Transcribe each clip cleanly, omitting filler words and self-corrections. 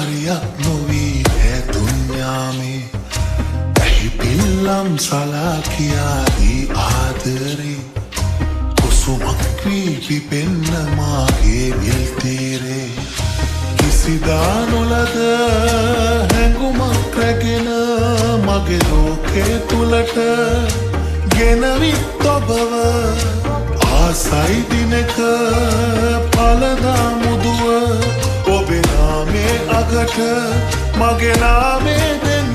කාරියක් නොවී ඈ දුන්යා මේ ඇහි පිල්ලම් සලා කියාදී ආදරේ කුසුමක් වී පිපෙන්න මාගේ විල් තීරේ කිසිදා නොලද හැඟුමක් රැගෙන මගේ ලෝකේ තුලට ගෙනවිත් ඔබව ආසයි දිනක පලදා මුදුව ඔබේ නාමේ අගට මගේ නාමේ දෙන්න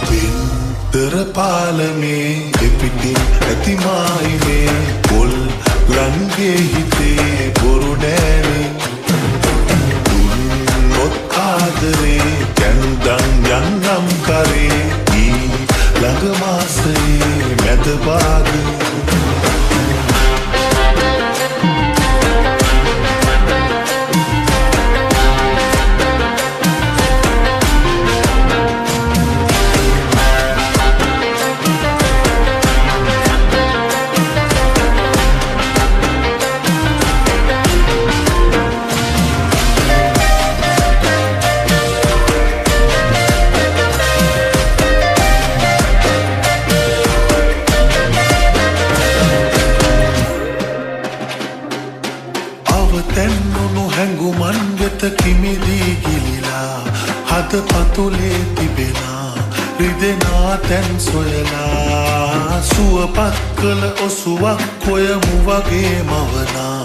වින්තර පාලමේ එපිටින් ඇති මායිමේ පොල් ලන්ගේ හිතේ බොරු නෑනේ දුන්නොත් ආදරේ කැන්දන් යන්නම් කරේ ඊ ළඟ මාසයේ මැද භාගයේ තැන්නුණු හැඟුමන් වෙත කිමිදී ගිලිලා හද පතුලේ තිබෙනා රිදෙනා තැන් සොයලා සුවපත් කළ ඔසුවක් කොයමු වගේ මවනා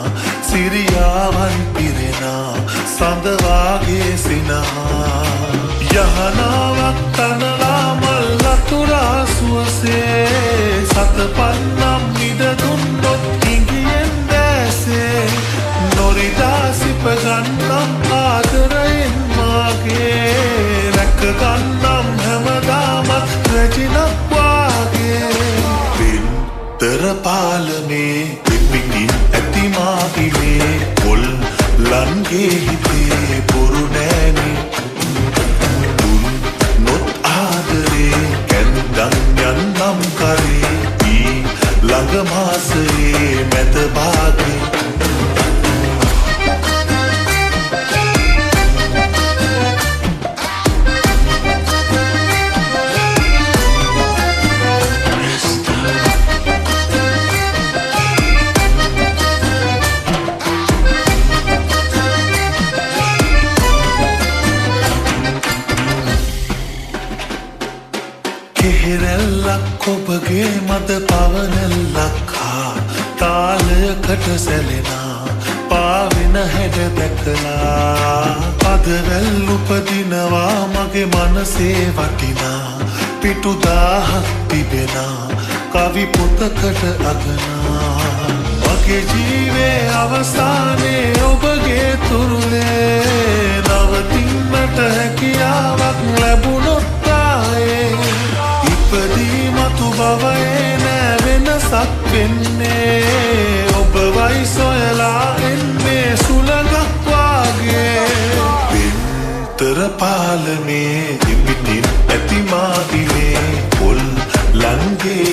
සිරියාවන් පිරෙනා සඳවාගේ සිනහා යහනාවක් තනලා මල් ලතුරා සුවසේ සතපන්නම් නිදදුන්නොත් ඉංගියෙන් දැසේ නොරිදා සිපගන්නම් ආදරයෙන් මාගේ රැකගන්නම් හැමදාමත් රැජිනක් වාගේ වින්තර පාලමේ පිපිටින් ඇති මාහිමේ පොල් ලන්ගේ හිතේ බොරු නෑනේ දුන්නොත් ආදරේ කැන්දන් යන්නම් කරේ ඊ ළඟ මාසයේ මැද භාගේ කෙහෙරැල්ලක් ඔබගේ මද පවනැල්ලක් හා තාලයකට සැලෙනා පාවෙන හැඩ දැකලා පදවැල් උපදිනවා මගේ මනසේ වටිනා පිටු 1000ක් තිබෙනා කවි පොතකට අගනා මගේ ජීවේ අවසානයේ ඔබගේ තුරුලේ නවතින්නට හැකියාවක් ලැබුණොත් ආයේ ඉපදී මතු බවයේ නෑ වෙනසක් වෙන්නේ ඔබ වයි සොයලා එන්නේ සුළඟක් වාගේ වින්තර පාලමේ ඉපිටින් ඇති මාහිමේ පොල් ලන්ගේ